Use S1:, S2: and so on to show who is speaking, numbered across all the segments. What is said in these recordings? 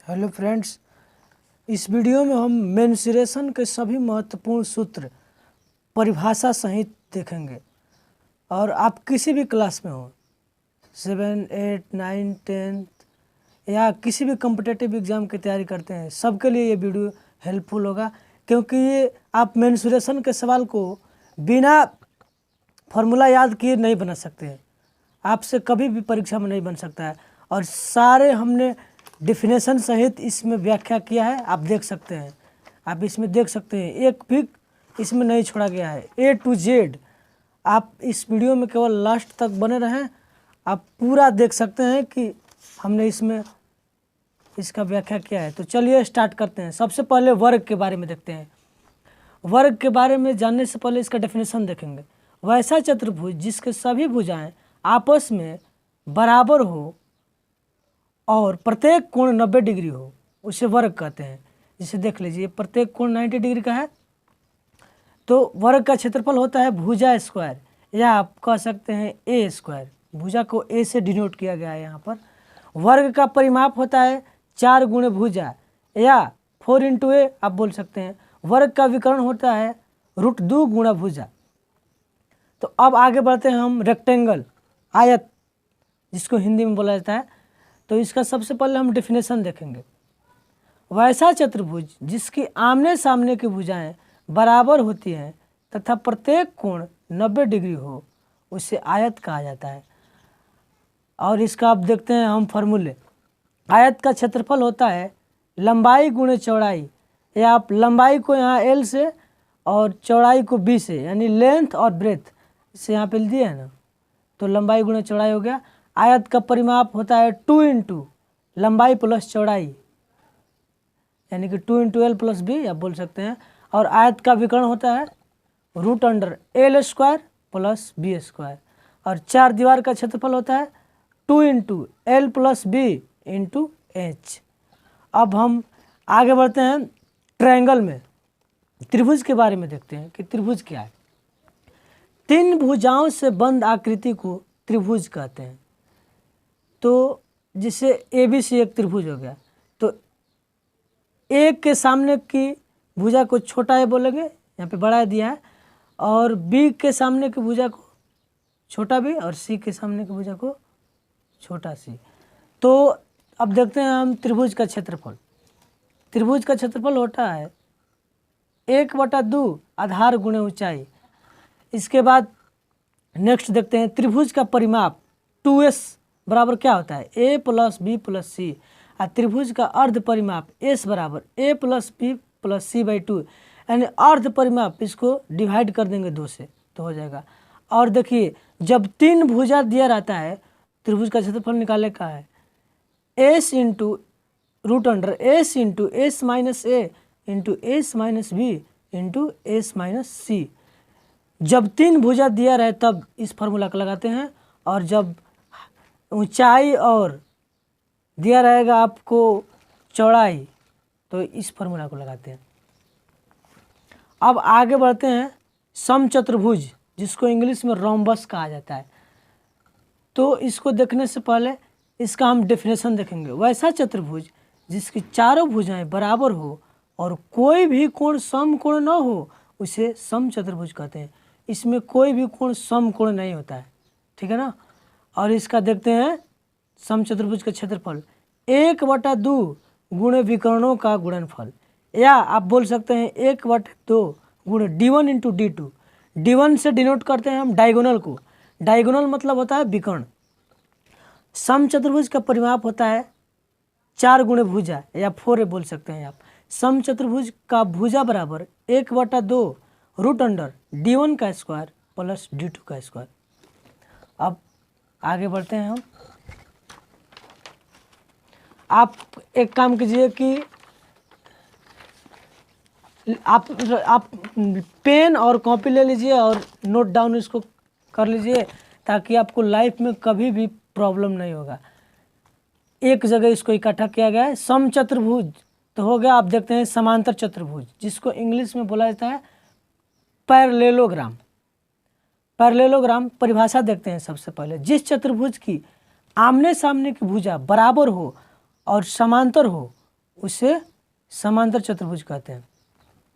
S1: Hello friends, इस video में हम मेंसुरेशन के सभी महत्वपूर्ण सूत्र परिभाषा सहित देखेंगे। और आप किसी भी क्लास में हो, 7, 8, 9, 10 या किसी भी कॉम्पिटिटिव एग्ज़ाम की तैयारी करते हैं, सबके लिए ये वीडियो हेल्पफुल होगा। क्योंकि ये आप मेंसुरेशन के सवाल को बिना फॉर्मूला याद किए नहीं बना सकते हैं, आपसे कभी भी परीक्षा में नहीं बन सकता है। और सारे हमने डिफिनेशन सहित इसमें व्याख्या किया है, आप देख सकते हैं। आप इसमें देख सकते हैं, एक भी इसमें नहीं छोड़ा गया है, A to Z। आप इस वीडियो में केवल लास्ट तक बने रहें, आप पूरा देख सकते हैं कि हमने इसमें इसका व्याख्या किया है। तो चलिए स्टार्ट करते हैं। सबसे पहले वर्ग के बारे में देखते हैं। वर्ग के बारे में जानने से पहले इसका डेफिनेशन देखेंगे। वैसा चतुर्भुज जिसके सभी भुजाएं आपस में बराबर हो और प्रत्येक कोण 90 डिग्री हो, उसे वर्ग कहते हैं। जिसे देख लीजिए, प्रत्येक कोण 90 डिग्री का है, तो वर्ग का क्षेत्रफल होता है भुजा स्क्वायर, या आप कह सकते हैं ए स्क्वायर। भुजा को ए से डिनोट किया गया है यहाँ पर। वर्ग का परिमाप होता है 4 गुणे भुजा, या 4 इंटू ए आप बोल सकते हैं। वर्ग का विकर्ण होता है √2 गुणा भुजा। तो अब आगे बढ़ते हैं हम रेक्टेंगल, आयत, जिसको हिंदी में बोला जाता है। तो इसका सबसे पहले हम डेफिनेशन देखेंगे। वैसा चतुर्भुज जिसकी आमने सामने की भुजाएं बराबर होती हैं तथा प्रत्येक कोण 90 डिग्री हो, उसे आयत कहा जाता है। और इसका आप देखते हैं हम फॉर्मूले। आयत का क्षेत्रफल होता है लंबाई गुणे चौड़ाई, या आप लंबाई को यहाँ L से और चौड़ाई को B से, यानी लेंथ और ब्रेथ इसे यहाँ पे दिया है ना, तो लंबाई गुणे चौड़ाई हो गया। आयत का परिमाप होता है 2 इंटू लंबाई प्लस चौड़ाई, यानी कि 2 इंटू L प्लस B आप बोल सकते हैं। और आयत का विकर्ण होता है √L square plus B square. और चार दीवार का क्षेत्रफल होता है 2 into L plus B into H। अब हम आगे बढ़ते हैं ट्रायंगल में। त्रिभुज के बारे में देखते हैं कि त्रिभुज क्या है। 3 भुजाओं से बंद आकृति को त्रिभुज कहते हैं। तो जिसे ABC एक त्रिभुज हो गया, तो एक के सामने की भुजा को छोटा ए बोलेंगे, यहाँ पे बड़ा दिया है, और B के सामने की भुजा को छोटा B, और C के सामने की भुजा को छोटा C। तो अब देखते हैं हम त्रिभुज का क्षेत्रफल। त्रिभुज का क्षेत्रफल होता है 1/2 आधार गुणे ऊंचाई। इसके बाद नेक्स्ट देखते हैं त्रिभुज का परिमाप 2S बराबर क्या होता है, A plus B plus C। और त्रिभुज का अर्ध परिमाप S बराबर A plus B plus C/2, यानी अर्ध परिमाप इसको डिवाइड कर देंगे 2 से तो हो जाएगा। और देखिए, जब 3 भुजा दिया रहता है, त्रिभुज का क्षेत्रफल निकालने का है S into √S into S minus A into S minus B into S minus C। जब 3 भुजा दिया रहे तब इस फार्मूला को लगाते हैं, और जब ऊंचाई और दिया रहेगा आपको चौड़ाई, तो इस फार्मूला को लगाते हैं। अब आगे बढ़ते हैं समचतुर्भुज, जिसको इंग्लिश में रोम्बस कहा जाता है। तो इसको देखने से पहले इसका हम डेफिनेशन देखेंगे। वैसा चतुर्भुज जिसकी चारों भुजाएं बराबर हो और कोई भी कोण समकोण न हो, उसे समचतुर्भुज कहते हैं। इसमें कोई भी कोण समकोण नहीं होता है, ठीक है ना। और इसका देखते हैं समचतुर्भुज का क्षेत्रफल 1/2 गुणे विकर्णों का गुणनफल, या आप बोल सकते हैं 1/2 गुणे D1 इंटू D2। D1 से डिनोट करते हैं हम डायगोनल को। डायगोनल मतलब होता है विकर्ण। समचतुर्भुज का परिमाप होता है 4 गुणे भुजा, या 4 बोल सकते हैं आप। समचतुर्भुज का भुजा बराबर 1/2 √D1 का स्क्वायर प्लस D2 का स्क्वायर। अब आगे बढ़ते हैं हम। आप एक काम कीजिए कि आप पेन और कॉपी ले लीजिए और नोट डाउन इसको कर लीजिए, ताकि आपको लाइफ में कभी भी प्रॉब्लम नहीं होगा। एक जगह इसको इकट्ठा किया गया है। समचतुर्भुज तो हो गया। आप देखते हैं समांतर चतुर्भुज, जिसको इंग्लिश में बोला जाता है पैरेललोग्राम। पैरेललोग्राम परिभाषा देखते हैं सबसे पहले। जिस चतुर्भुज की आमने सामने की भुजा बराबर हो और समांतर हो, उसे समांतर चतुर्भुज कहते हैं।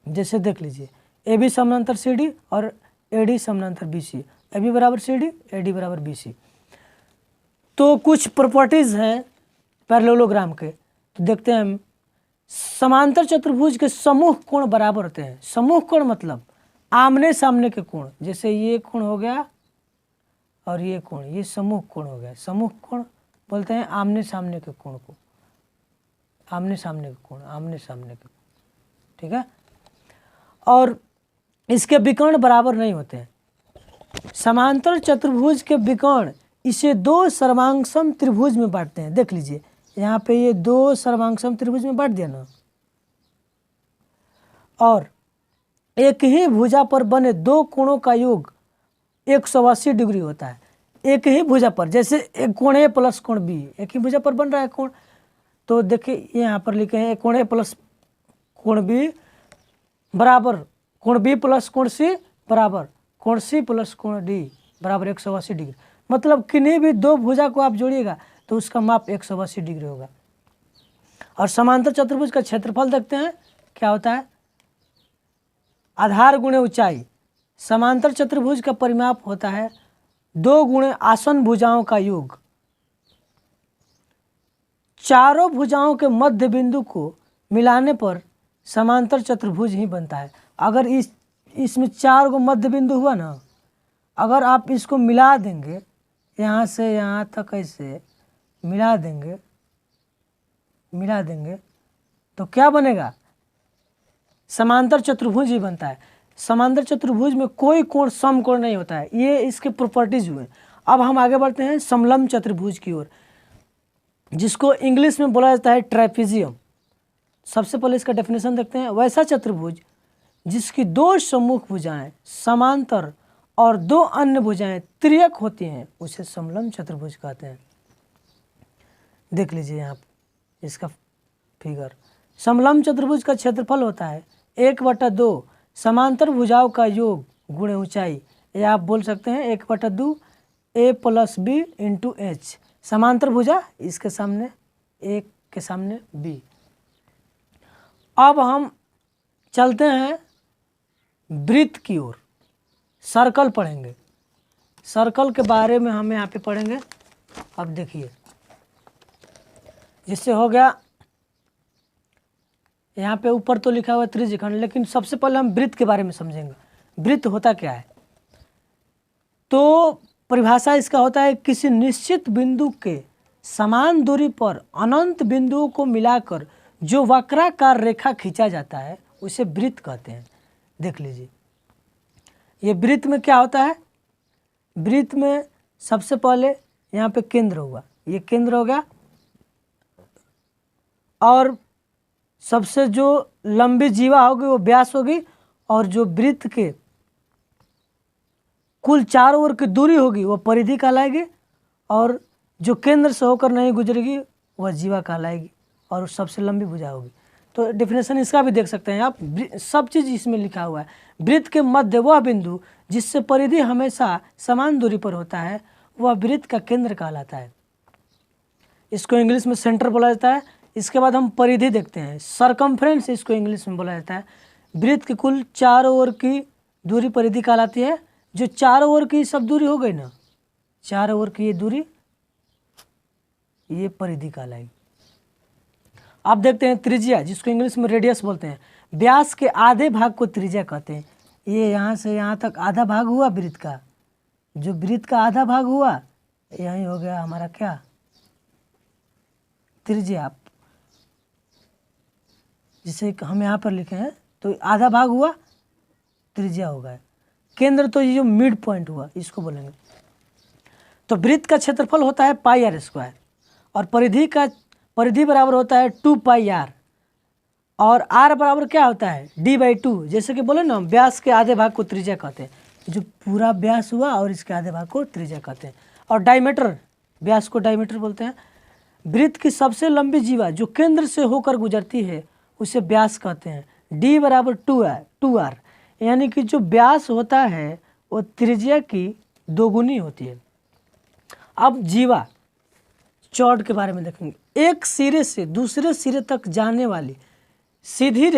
S1: जैसे देख लीजिए ए बी समानांतर सी डी और ए डी समानांतर बी सी, ए बी बराबर सी डी, ए डी बराबर बी सी। तो कुछ प्रॉपर्टीज़ हैं पैरेललोग्राम के, तो देखते हैं हम। समांतर चतुर्भुज के समूह कोण बराबर होते हैं। समूह कोण मतलब आमने सामने के कोण, जैसे ये कोण हो गया और ये कोण, ये समूह कोण हो गया। समूह कोण बोलते हैं आमने सामने के कोण को, आमने सामने के कोण, आमने सामने के, ठीक है। और इसके विकर्ण बराबर नहीं होते हैं। समांतर चतुर्भुज के विकर्ण इसे दो सर्वांगसम त्रिभुज में बांटते हैं। देख लीजिए यहाँ पे ये दो सर्वांगसम त्रिभुज में बांट दिया ना, और एक ही भुजा पर बने दो कोणों का योग 180 डिग्री होता है। एक ही भुजा पर, जैसे एक कोण ए प्लस कोण बी, एक ही भुजा पर बन रहा है कोण, तो देखिए यहाँ पर लिखे हैं कोण ए प्लस कोण बी बराबर कोण बी प्लस कोण सी बराबर कोण सी प्लस कोण डी बराबर 180 डिग्री। मतलब किन्हीं भी दो भुजा को आप जोड़िएगा तो उसका माप 180 डिग्री होगा। और समांतर चतुर्भुज का क्षेत्रफल देखते हैं क्या होता है, आधार गुणे ऊंचाई। समांतर चतुर्भुज का परिमाप होता है 2 गुणे आसन भुजाओं का योग। चारों भुजाओं के मध्य बिंदु को मिलाने पर समांतर चतुर्भुज ही बनता है। अगर इसमें 4 गो मध्य बिंदु हुआ ना, अगर आप इसको मिला देंगे, यहाँ से यहाँ तक ऐसे मिला देंगे तो क्या बनेगा, समांतर चतुर्भुज ही बनता है। समांतर चतुर्भुज में कोई कोण समकोण नहीं होता है। ये इसके प्रॉपर्टीज हुए। अब हम आगे बढ़ते हैं समलंब चतुर्भुज की ओर, जिसको इंग्लिश में बोला जाता है ट्रापेजियम। सबसे पहले इसका डेफिनेशन देखते हैं। वैसा चतुर्भुज जिसकी 2 सम्मुख भुजाएं समांतर और 2 अन्य भुजाएं तिर्यक होती हैं उसे समलंब चतुर्भुज कहते हैं। देख लीजिए यहाँ इसका फिगर। समलंब चतुर्भुज का क्षेत्रफल होता है 1/2 समांतर भुजाओं का योग गुणे ऊंचाई, या आप बोल सकते हैं 1/2 a + b × h। समांतर भुजा इसके सामने a के सामने b। अब हम चलते हैं वृत्त की ओर, सर्कल पढ़ेंगे। सर्कल के बारे में हम यहाँ पे पढ़ेंगे। अब देखिए जिससे हो गया, यहाँ पे ऊपर तो लिखा हुआ है त्रिज्यखंड, लेकिन सबसे पहले हम वृत्त के बारे में समझेंगे। वृत्त होता क्या है, तो परिभाषा इसका होता है किसी निश्चित बिंदु के समान दूरी पर अनंत बिंदुओं को मिलाकर जो वक्राकार रेखा खींचा जाता है उसे वृत्त कहते हैं। देख लीजिए ये वृत्त में क्या होता है। वृत्त में सबसे पहले यहाँ पे केंद्र हुआ, ये केंद्र हो गया, और सबसे जो लंबी जीवा होगी वो व्यास होगी, और जो वृत्त के कुल चारों ओर की दूरी होगी वो परिधि कहलाएगी, और जो केंद्र से होकर नहीं गुजरेगी वह जीवा कहलाएगी, और सबसे लंबी भुजा होगी। तो डेफिनेशन इसका भी देख सकते हैं आप, सब चीज़ इसमें लिखा हुआ है। वृत्त के मध्य वह बिंदु जिससे परिधि हमेशा समान दूरी पर होता है वह वृत्त का केंद्र कहलाता है। इसको इंग्लिश में सेंटर बोला जाता है। इसके बाद हम परिधि देखते हैं, सरकमफ्रेंस इसको इंग्लिश में बोला जाता है। वृत्त की कुल चारों ओर की दूरी परिधि कहलाती है। जो चारों ओर की सब दूरी हो गई ना, चारों ओर की ये दूरी, ये परिधि कहलाएगी। आप देखते हैं त्रिज्या, जिसको इंग्लिश में रेडियस बोलते हैं। व्यास के आधे भाग को त्रिज्या कहते हैं। ये यहाँ से यहाँ तक आधा भाग हुआ वृत्त का, जो वृत्त का आधा भाग हुआ यही हो गया हमारा क्या, त्रिज्या। जिसे हम यहाँ पर लिखे हैं तो आधा भाग हुआ त्रिज्या होगा। केंद्र तो ये जो मिड पॉइंट हुआ इसको बोलेंगे। तो वृत्त का क्षेत्रफल होता है πr², और परिधि बराबर होता है 2πr, और r बराबर क्या होता है d/2। जैसे कि बोले ना, व्यास के आधे भाग को त्रिज्या कहते हैं। जो पूरा व्यास हुआ और इसके आधे भाग को त्रिज्या कहते हैं। और डायमीटर, व्यास को डायमीटर बोलते हैं। वृत्त की सबसे लंबी जीवा जो केंद्र से होकर गुजरती है उसे व्यास कहते हैं। d बराबर 2r, यानी कि जो व्यास होता है वो त्रिज्या की दोगुनी होती है। अब जीवा चौड़ के बारे में देखेंगे। एक सिरे से दूसरे सिरे तक जाने वाली सीधी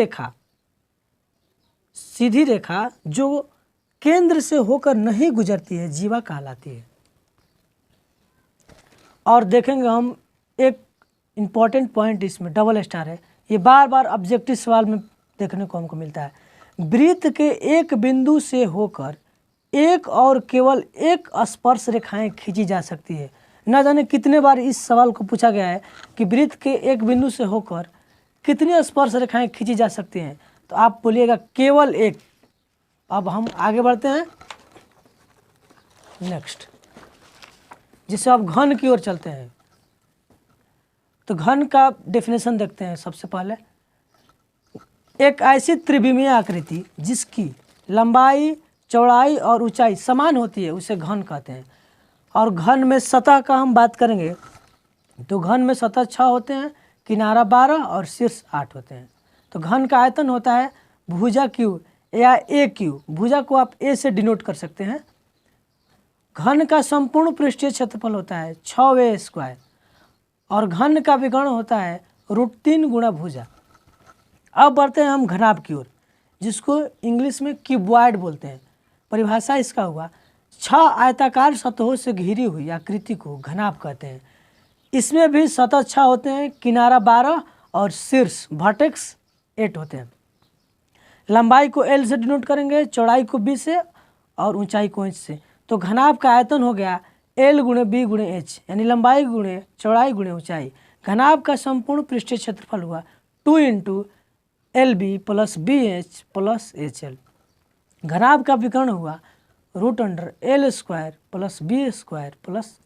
S1: रेखा जो केंद्र से होकर नहीं गुजरती है जीवा कहलाती है। और देखेंगे हम एक इम्पॉर्टेंट पॉइंट, इसमें डबल स्टार है, ये बार बार ऑब्जेक्टिव सवाल में देखने को हमको मिलता है। वृत्त के एक बिंदु से होकर एक और केवल एक स्पर्श रेखाएं खींची जा सकती है। न जाने कितने बार इस सवाल को पूछा गया है कि वृत्त के एक बिंदु से होकर कितनी स्पर्श रेखाएं खींची जा सकती हैं, तो आप बोलिएगा केवल एक। अब हम आगे बढ़ते हैं नेक्स्ट, जिससे आप घन की ओर चलते हैं। तो घन का डेफिनेशन देखते हैं। सबसे पहले एक ऐसी त्रिविमीय आकृति जिसकी लंबाई, चौड़ाई और ऊंचाई समान होती है उसे घन कहते हैं। और घन में सतह का हम बात करेंगे तो घन में सतह 6 होते हैं, किनारा 12 और शीर्ष 8 होते हैं। तो घन का आयतन होता है भुजा क्यू या ए क्यू। भुजा को आप ए से डिनोट कर सकते हैं। घन का संपूर्ण पृष्ठीय क्षेत्रफल होता है 6a स्क्वायर और घन का विकर्ण होता है √3 गुणा भुजा। अब बढ़ते हैं हम घनाभ की ओर, जिसको इंग्लिश में क्यूबॉइड बोलते हैं। परिभाषा इसका हुआ 6 आयताकार सतहों से घिरी हुई आकृति को घनाभ कहते हैं। इसमें भी सतह 6 होते हैं, किनारा 12 और शीर्ष वर्टेक्स 8 होते हैं। लंबाई को L से डिनोट करेंगे, चौड़ाई को B से और ऊंचाई को H से। तो घनाभ का आयतन हो गया L गुणे B गुणे H, यानी लंबाई गुणे चौड़ाई गुणे ऊंचाई। घनाभ का संपूर्ण पृष्ठीय क्षेत्रफल हुआ 2 × LB + BH + HL। घनाभ का विकर्ण हुआ √L² + B² +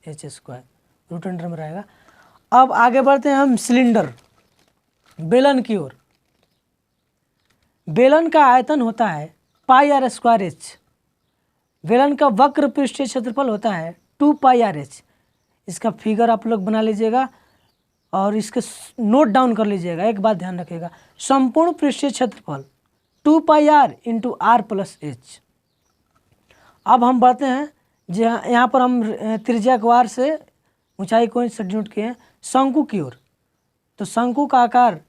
S1: H², root under में रहेगा। अब आगे बढ़ते हैं हम सिलेंडर बेलन की ओर। बेलन का आयतन होता है πr²h। बेलन का वक्र पृष्ठीय क्षेत्रफल होता है 2πrh। इसका फिगर आप लोग बना लीजिएगा और इसके नोट डाउन कर लीजिएगा। एक बात ध्यान रखिएगा, संपूर्ण पृष्ठीय क्षेत्रफल 2πr × r + h। अब हम बढ़ते हैं यहाँ पर हम त्रिज्या को r से, ऊंचाई को से डिनोट किए हैं, शंकु की ओर। तो शंकु का आकार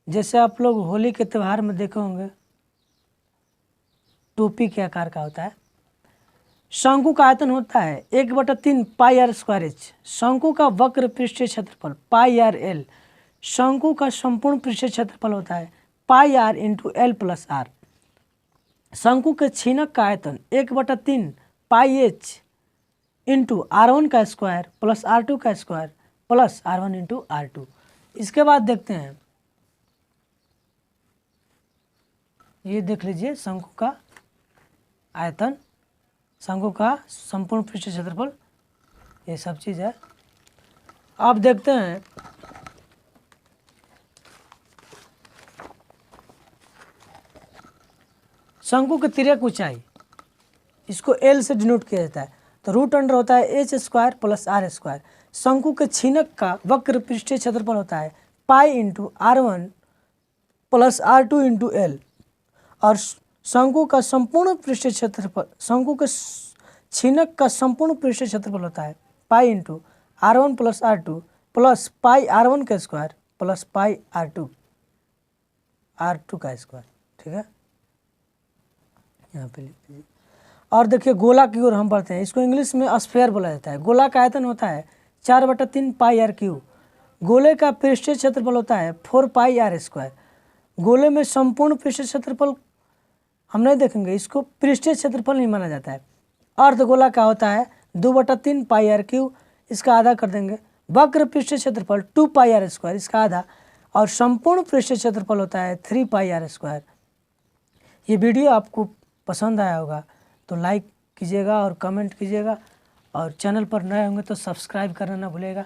S1: जैसे आप लोग होली के त्यौहार में देखे होंगे टोपी के आकार का होता है। शंकु का आयतन होता है 1/3 πr²h। शंकु का वक्र पृष्ठीय क्षेत्रफल πrl। शंकु का संपूर्ण पृष्ठीय क्षेत्रफल होता है πr × l + r। शंकु के छीनक का आयतन 1/3 πh × r1² + r2² + r1 × r2। इसके बाद देखते हैं, ये देख लीजिए शंकु का आयतन, शंकु का संपूर्ण पृष्ठीय क्षेत्रफल, ये सब चीज़ है। अब देखते हैं शंकु की तिर्यक ऊंचाई, इसको L से डिनोट किया जाता है। तो √अंडर होता है H² + r²। शंकु के छीनक का वक्र पृष्ठीय क्षेत्रफल होता है π × r1 + r2 × l। और शंकु का संपूर्ण पृष्ठीय क्षेत्रफल, शंकु के छीनक का संपूर्ण पृष्ठीय क्षेत्रफल होता है π × r1 + r2 + πr1² + πr2² ठीक है, यहाँ पे लिख दीजिए। और देखिए गोला की ओर हम बढ़ते हैं। इसको इंग्लिश में स्फीयर बोला जाता है। गोला का आयतन होता है 4/3 πr3। गोले का पृष्ठीय क्षेत्रफल होता है 4πr²। गोले में संपूर्ण पृष्ठीय क्षेत्रफल हम नहीं देखेंगे, इसको पृष्ठीय क्षेत्रफल नहीं माना जाता है। अर्धगोला का होता है 2/3 πr3, इसका आधा कर देंगे। वक्र पृष्ठीय क्षेत्रफल 2πr², इसका आधा। और संपूर्ण पृष्ठीय क्षेत्रफल होता है 3πr²। ये वीडियो आपको पसंद आया होगा तो लाइक कीजिएगा और कमेंट कीजिएगा, और चैनल पर नए होंगे तो सब्सक्राइब करना ना भूलिएगा।